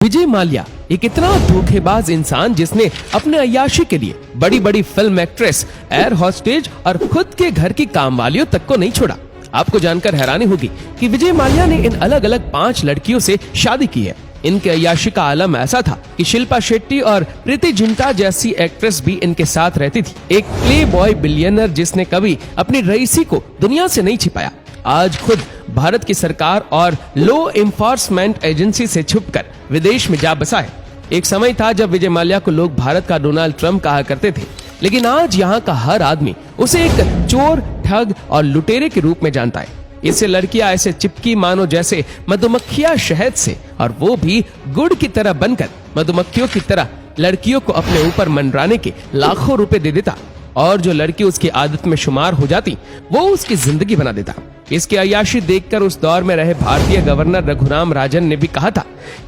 विजय माल्या एक इतना धोखेबाज इंसान जिसने अपने अय्याशी के लिए बड़ी बड़ी फिल्म एक्ट्रेस, एयर होस्टेज और खुद के घर की कामवालियों तक को नहीं छोड़ा। आपको जानकर हैरानी होगी कि विजय माल्या ने इन अलग अलग 5 लड़कियों से शादी की है। इनके अय्याशी का आलम ऐसा था कि शिल्पा शेट्टी और प्रीति जिंटा जैसी एक्ट्रेस भी इनके साथ रहती थी। एक प्ले बॉय बिलियनर जिसने कभी अपनी रईसी को दुनिया से नहीं छिपाया, आज खुद भारत की सरकार और लॉ एनफोर्समेंट एजेंसी से छुपकर विदेश में जा बसा है। एक समय था जब विजय माल्या को लोग भारत का डोनाल्ड ट्रंप कहा करते थे, लेकिन आज यहाँ का हर आदमी उसे एक चोर, ठग और लुटेरे के रूप में जानता है। इससे लड़कियां ऐसे चिपकी मानो जैसे मधुमक्खियां शहद से, और वो भी गुड़ की तरह बनकर मधुमक्खियों की तरह लड़कियों को अपने ऊपर मंडराने के लाखों रुपए दे देता, और जो लड़की उसकी आदत में शुमार हो जाती वो उसकी जिंदगी बना देता। इसकी अय्याशी देखकर उस दौर में रहे भारतीय गवर्नर रघुराम राजन ने भी कहा था,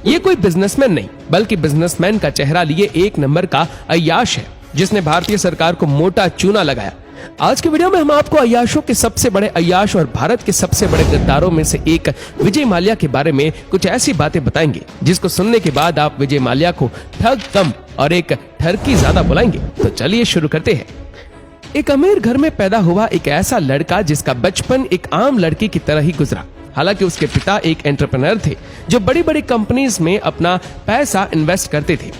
ये कोई बिजनेसमैन नहीं बल्कि बिजनेसमैन का चेहरा लिए एक नंबर का अय्याश है, जिसने भारतीय सरकार को मोटा चूना लगाया। आज के वीडियो में हम आपको अय्याशों के सबसे बड़े अय्याश और भारत के सबसे बड़े गद्दारों में से एक विजय माल्या के बारे में कुछ ऐसी बातें बताएंगे जिसको सुनने के बाद आप विजय माल्या को ठग कम और एक ठरकी ज्यादा बुलाएंगे। तो चलिए शुरू करते हैं। एक अमीर घर में पैदा हुआ एक ऐसा लड़का जिसका बचपन एक आम लड़की की तरह ही गुजरा। हालांकि उसके पिता एक एंटरप्रेन्योर थे जो बड़ी बड़ी कंपनीज में अपना पैसा इन्वेस्ट करते थे।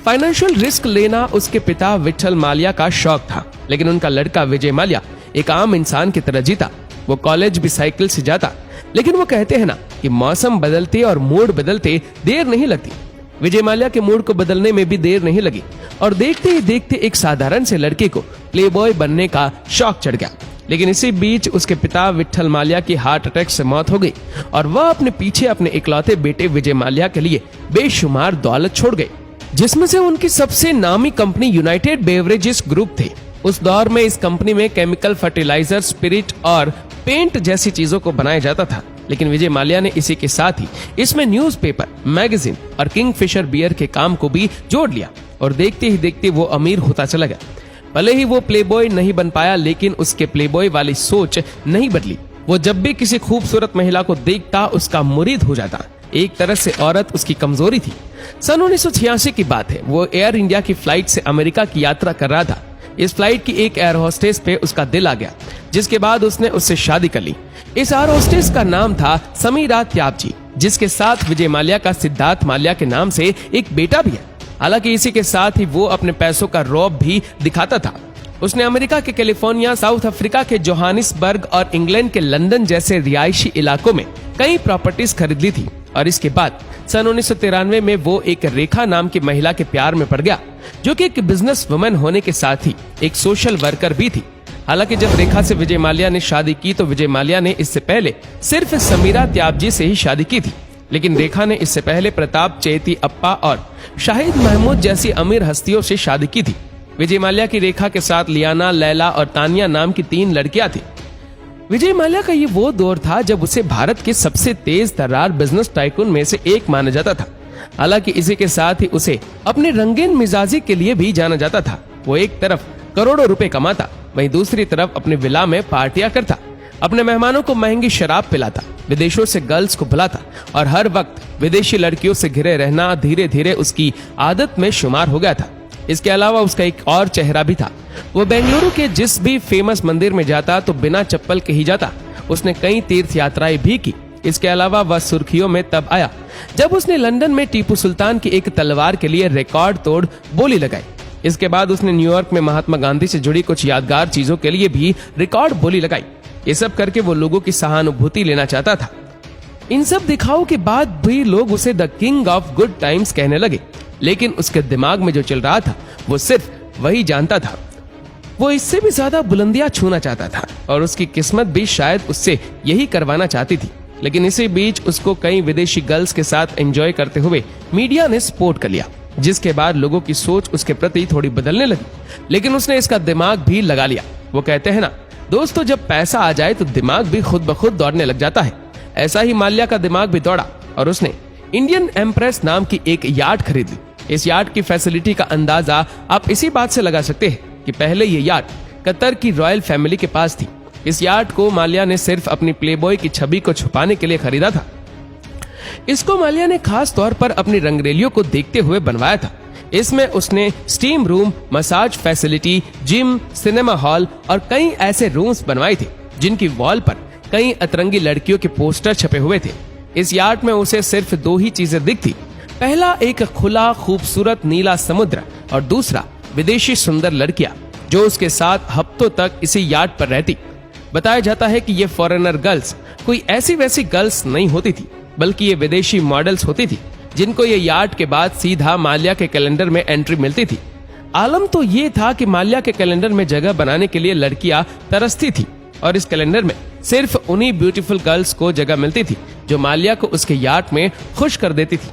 फाइनेंशियल रिस्क लेना उसके पिता विठल माल्या का शौक था, लेकिन उनका लड़का विजय माल्या एक आम इंसान की तरह जीता। वो कॉलेज भी साइकिल से जाता, लेकिन वो कहते हैं ना कि मौसम बदलते और मूड बदलते देर नहीं लगती। विजय माल्या के मूड को बदलने में भी देर नहीं लगी और देखते ही देखते एक साधारण से लड़के को प्लेबॉय बनने का शौक चढ़ गया। लेकिन इसी बीच उसके पिता विठल माल्या की हार्ट अटैक से मौत हो गई और वह अपने पीछे अपने इकलौते बेटे विजय माल्या के लिए बेशुमार दौलत छोड़ गए, जिसमें से उनकी सबसे नामी कंपनी यूनाइटेड बेवरेजेस ग्रुप थे। उस दौर में इस कंपनी में केमिकल फर्टिलाइजर, स्पिरिट और पेंट जैसी चीजों को बनाया जाता था। लेकिन विजय माल्या ने इसी के साथ ही इसमें न्यूज़पेपर, मैगजीन और किंगफिशर बियर के काम को भी जोड़ लिया और देखते ही देखते वो अमीर होता चला गया। भले ही वो प्लेबॉय नहीं बन पाया, लेकिन उसके प्लेबॉय वाली सोच नहीं बदली। वो जब भी किसी खूबसूरत महिला को देखता उसका मुरीद हो जाता। एक तरह से औरत उसकी कमजोरी थी। सन 1986 की बात है। वो एयर इंडिया की फ्लाइट से अमेरिका की यात्रा कर रहा था। इस फ्लाइट की एक एयर होस्टेस पे उसका दिल आ गया, जिसके बाद उसने उससे शादी कर ली। इस एयर होस्टेस का नाम था समीरा त्यागजी, जिसके साथ विजय माल्या का सिद्धार्थ माल्या के नाम से एक बेटा भी है। हालांकि इसी के साथ ही वो अपने पैसों का रौब भी दिखाता था। उसने अमेरिका के कैलिफोर्निया, साउथ अफ्रीका के जोहानिसबर्ग और इंग्लैंड के लंदन जैसे रिहायशी इलाकों में कई प्रॉपर्टीज खरीद ली थी। और इसके बाद सन 1993 में वो एक रेखा नाम की महिला के प्यार में पड़ गया, जो कि एक बिजनेस वुमन होने के साथ ही एक सोशल वर्कर भी थी। हालांकि जब रेखा से विजय माल्या ने शादी की तो विजय माल्या ने इससे पहले सिर्फ समीरा त्यागजी से ही शादी की थी, लेकिन रेखा ने इससे पहले प्रताप चेती अप्पा और शाहिद महमूद जैसी अमीर हस्तियों से शादी की थी। विजय माल्या की रेखा के साथ लियाना, लैला और तानिया नाम की 3 लड़कियां थी। विजय माल्या का ये वो दौर था जब उसे भारत के सबसे तेज तर्रार बिजनेस टाइकून में से एक माना जाता था। हालांकि इसी के साथ ही उसे अपने रंगीन मिजाजी के लिए भी जाना जाता था। वो एक तरफ करोड़ों रुपए कमाता, वहीं दूसरी तरफ अपने विला में पार्टियां करता, अपने मेहमानों को महंगी शराब पिलाता, विदेशों से गर्ल्स को बुलाता और हर वक्त विदेशी लड़कियों से घिरे रहना धीरे धीरे उसकी आदत में शुमार हो गया था। इसके अलावा उसका एक और चेहरा भी था। वो बेंगलुरु के जिस भी फेमस मंदिर में जाता तो बिना चप्पल के ही जाता। उसने कई तीर्थ यात्राएं भी की। इसके अलावा वह सुर्खियों में तब आया जब उसने लंदन में टीपू सुल्तान की एक तलवार के लिए रिकॉर्ड तोड़ बोली लगाई। इसके बाद उसने न्यूयॉर्क में महात्मा गांधी से जुड़ी कुछ यादगार चीजों के लिए भी रिकॉर्ड बोली लगाई। ये सब करके वो लोगों की सहानुभूति लेना चाहता था। इन सब दिखाओं के बाद भी लोग उसे the king of good times कहने लगे, लेकिन उसके दिमाग में जो चल रहा था वो सिर्फ वही जानता था। वो इससे भी ज्यादा बुलंदियां छूना चाहता था और उसकी किस्मत भी शायद उससे यही करवाना चाहती थी। लेकिन इसी बीच उसको कई विदेशी गर्ल्स के साथ एंजॉय करते हुए मीडिया ने सपोर्ट कर लिया, जिसके बाद लोगों की सोच उसके प्रति थोड़ी बदलने लगी। लेकिन उसने इसका दिमाग भी लगा लिया। वो कहते हैं ना दोस्तों, जब पैसा आ जाए तो दिमाग भी खुद ब खुद दौड़ने लग जाता है। ऐसा ही माल्या का दिमाग भी दौड़ा और उसने इंडियन एम्प्रेस नाम की एक याट खरीद ली। इस याट की फैसिलिटी का अंदाजा आप इसी बात से लगा सकते हैं कि पहले ये याट कतर की रॉयल फैमिली के पास थी। इस याट को माल्या ने सिर्फ अपनी प्लेबॉय की छवि को छुपाने के लिए खरीदा था। इसको माल्या ने खास तौर पर अपनी रंगरेलियों को देखते हुए बनवाया था। इसमें उसने steam room, massage facility, gym, cinema hall और कई ऐसे रूम्स बनवाए थे जिनकी वॉल पर कई अतरंगी लड़कियों के पोस्टर छपे हुए थे। इस यार्ड में उसे सिर्फ दो ही चीजें दिखती, पहला एक खुला खूबसूरत नीला समुद्र और दूसरा विदेशी सुंदर लड़कियां जो उसके साथ हफ्तों तक इसी यार्ड पर रहती। बताया जाता है कि ये फॉरेनर गर्ल्स कोई ऐसी वैसी गर्ल्स नहीं होती थी, बल्कि ये विदेशी मॉडल्स होती थी जिनको ये यार्ड के बाद सीधा माल्या के कैलेंडर में एंट्री मिलती थी। आलम तो ये था कि माल्या के कैलेंडर में जगह बनाने के लिए लड़कियां तरसती थी और इस कैलेंडर में सिर्फ उन्हीं ब्यूटीफुल गर्ल्स को जगह मिलती थी जो माल्या को उसके यार्ड में खुश कर देती थी।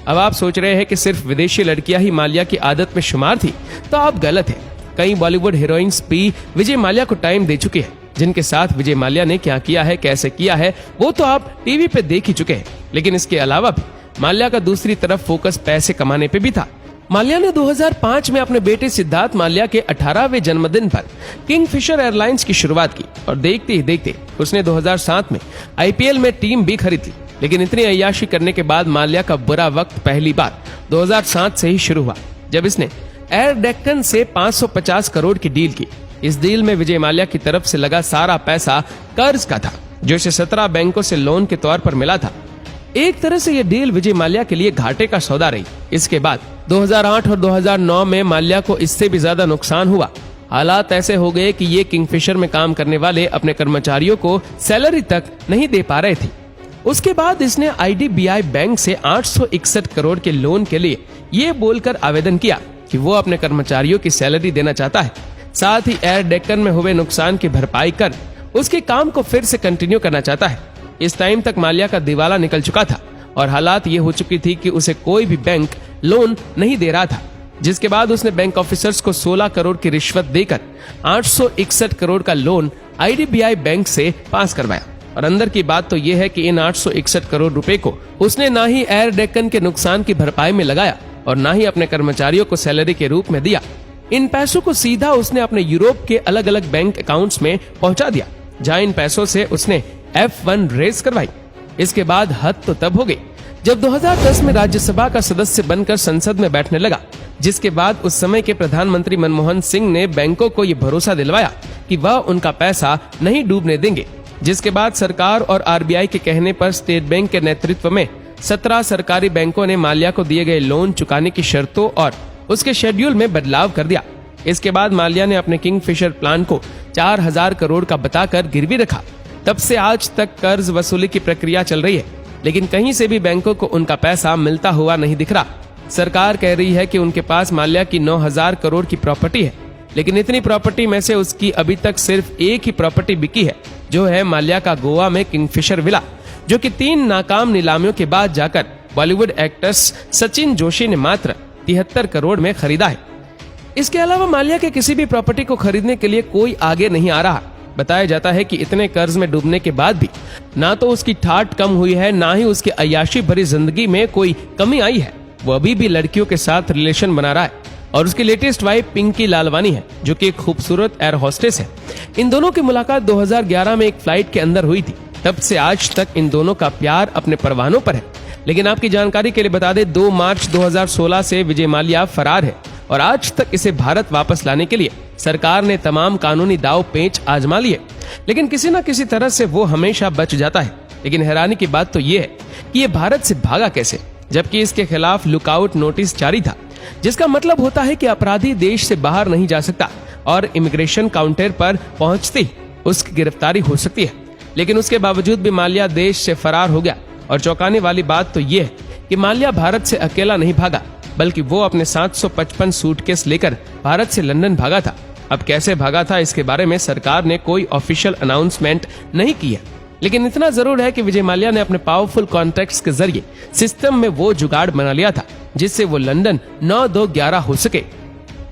अब आप सोच रहे हैं कि सिर्फ विदेशी लड़कियां ही माल्या की आदत में शुमार थी, तो आप गलत हैं। कई बॉलीवुड हीरोइंस भी विजय माल्या को टाइम दे चुकी है। जिनके साथ विजय माल्या ने क्या किया है, कैसे किया है, वो तो आप टीवी पे देख ही चुके हैं। लेकिन इसके अलावा भी माल्या का दूसरी तरफ फोकस पैसे कमाने पे भी था। माल्या ने 2005 में अपने बेटे सिद्धार्थ माल्या के 18वें जन्मदिन पर किंगफिशर एयरलाइंस की शुरुआत की और देखते ही देखते उसने 2007 में आईपीएल में टीम भी खरीद ली। लेकिन इतनी अय्याशी करने के बाद माल्या का बुरा वक्त पहली बार 2007 से ही शुरू हुआ, जब इसने एयर डेक्कन से 550 करोड़ की डील की। इस डील में विजय माल्या की तरफ से लगा सारा पैसा कर्ज का था, जो इसे 17 बैंकों से लोन के तौर पर मिला था। एक तरह से यह डील विजय माल्या के लिए घाटे का सौदा रही। इसके बाद 2008 और 2009 में माल्या को इससे भी ज्यादा नुकसान हुआ। हालात ऐसे हो गए कि ये किंगफिशर में काम करने वाले अपने कर्मचारियों को सैलरी तक नहीं दे पा रहे थे। उसके बाद इसने आईडीबीआई बैंक से 861 करोड़ के लोन के लिए ये बोलकर आवेदन किया कि वो अपने कर्मचारियों की सैलरी देना चाहता है, साथ ही एयर डेक्कन में हुए नुकसान की भरपाई कर उसके काम को फिर से कंटिन्यू करना चाहता है। इस टाइम तक माल्या का दिवाला निकल चुका था और हालात ये हो चुकी थी कि उसे कोई भी बैंक लोन नहीं दे रहा था, जिसके बाद उसने बैंक ऑफिसर्स को 16 करोड़ की रिश्वत देकर 861 करोड़ का लोन आईडीबीआई बैंक से पास करवाया। और अंदर की बात तो ये है कि इन 861 करोड़ रुपए को उसने ना ही एयर डेक्कन के नुकसान की भरपाई में लगाया और ना ही अपने कर्मचारियों को सैलरी के रूप में दिया। इन पैसों को सीधा उसने अपने यूरोप के अलग अलग बैंक अकाउंट्स में पहुंचा दिया, जहां इन पैसों से उसने F1 रेस करवाई। इसके बाद हद तो तब हो गई जब 2010 में राज्यसभा का सदस्य बनकर संसद में बैठने लगा, जिसके बाद उस समय के प्रधानमंत्री मनमोहन सिंह ने बैंकों को ये भरोसा दिलवाया कि वह उनका पैसा नहीं डूबने देंगे। जिसके बाद सरकार और आरबीआई के कहने पर स्टेट बैंक के नेतृत्व में 17 सरकारी बैंकों ने माल्या को दिए गए लोन चुकाने की शर्तों और उसके शेड्यूल में बदलाव कर दिया। इसके बाद माल्या ने अपने किंगफिशर प्लान को 4000 करोड़ का बताकर गिरवी रखा। तब से आज तक कर्ज वसूली की प्रक्रिया चल रही है, लेकिन कहीं से भी बैंकों को उनका पैसा मिलता हुआ नहीं दिख रहा। सरकार कह रही है कि उनके पास माल्या की 9000 करोड़ की प्रॉपर्टी है, लेकिन इतनी प्रॉपर्टी में से उसकी अभी तक सिर्फ एक ही प्रॉपर्टी बिकी है, जो है माल्या का गोवा में किंगफिशर विला, जो कि 3 नाकाम नीलामियों के बाद जाकर बॉलीवुड एक्ट्रेस सचिन जोशी ने मात्र 73 करोड़ में खरीदा है। इसके अलावा माल्या के किसी भी प्रॉपर्टी को खरीदने के लिए कोई आगे नहीं आ रहा। बताया जाता है कि इतने कर्ज में डूबने के बाद भी ना तो उसकी ठाठ कम हुई है, ना ही उसकी अय्याशी भरी जिंदगी में कोई कमी आई है। वो अभी भी लड़कियों के साथ रिलेशन बना रहा है और उसकी लेटेस्ट वाइफ पिंकी लालवानी है, जो कि एक खूबसूरत एयर होस्टेस है। इन दोनों की मुलाकात 2011 में एक फ्लाइट के अंदर हुई थी। तब से आज तक इन दोनों का प्यार अपने परवानों पर है। लेकिन आपकी जानकारी के लिए बता दें, 2 मार्च 2016 से विजय माल्या फरार है और आज तक इसे भारत वापस लाने के लिए सरकार ने तमाम कानूनी दाव पेच आजमा लिए, लेकिन किसी न किसी तरह से वो हमेशा बच जाता है। लेकिन हैरानी की बात तो ये है कि ये भारत से भागा कैसे, जबकि इसके खिलाफ लुकआउट नोटिस जारी था, जिसका मतलब होता है कि अपराधी देश से बाहर नहीं जा सकता और इमिग्रेशन काउंटर पर पहुंचते ही उसकी गिरफ्तारी हो सकती है। लेकिन उसके बावजूद भी माल्या देश से फरार हो गया। और चौंकाने वाली बात तो ये है कि माल्या भारत से अकेला नहीं भागा, बल्कि वो अपने 755 सूटकेस लेकर भारत से लंदन भागा था। अब कैसे भागा था, इसके बारे में सरकार ने कोई ऑफिशियल अनाउंसमेंट नहीं की है, लेकिन इतना जरूर है कि विजय माल्या ने अपने पावरफुल कॉन्टैक्ट्स के जरिए सिस्टम में वो जुगाड़ बना लिया था जिससे वो लंदन 9-2-11 हो सके।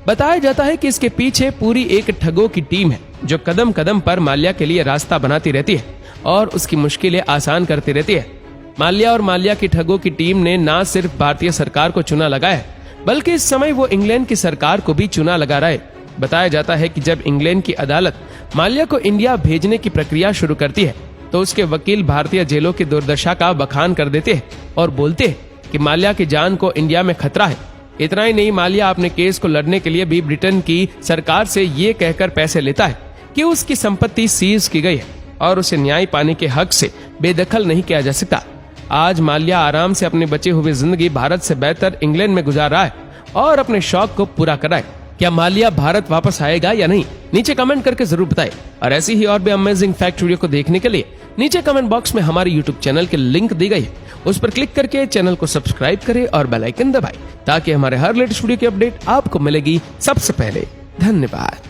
बताया जाता है कि इसके पीछे पूरी एक ठगों की टीम है, जो कदम कदम पर माल्या के लिए रास्ता बनाती रहती है और उसकी मुश्किलें आसान करती रहती है। माल्या और माल्या की ठगों की टीम ने न सिर्फ भारतीय सरकार को चुना लगाया है, बल्कि इस समय वो इंग्लैंड की सरकार को भी चुना लगा रहा है। बताया जाता है कि जब इंग्लैंड की अदालत माल्या को इंडिया भेजने की प्रक्रिया शुरू करती है, तो उसके वकील भारतीय जेलों की दुर्दशा का बखान कर देते हैं और बोलते हैं कि माल्या की जान को इंडिया में खतरा है। इतना ही नहीं, माल्या अपने केस को लड़ने के लिए भी ब्रिटेन की सरकार से ये कहकर पैसे लेता है कि उसकी संपत्ति सीज की गई है और उसे न्याय पाने के हक से बेदखल नहीं किया जा सकता। आज माल्या आराम से अपनी बची हुई जिंदगी भारत से बेहतर इंग्लैंड में गुजार रहा है और अपने शौक को पूरा कर रहा है। क्या माल्या भारत वापस आएगा या नहीं, नीचे कमेंट करके जरूर बताएं। और ऐसी ही और भी अमेजिंग फैक्ट वीडियो को देखने के लिए नीचे कमेंट बॉक्स में हमारे यूट्यूब चैनल की लिंक दी गई है, उस पर क्लिक करके चैनल को सब्सक्राइब करें और बेल आइकन दबाएं ताकि हमारे हर लेटेस्ट वीडियो की अपडेट आपको मिलेगी सबसे पहले। धन्यवाद।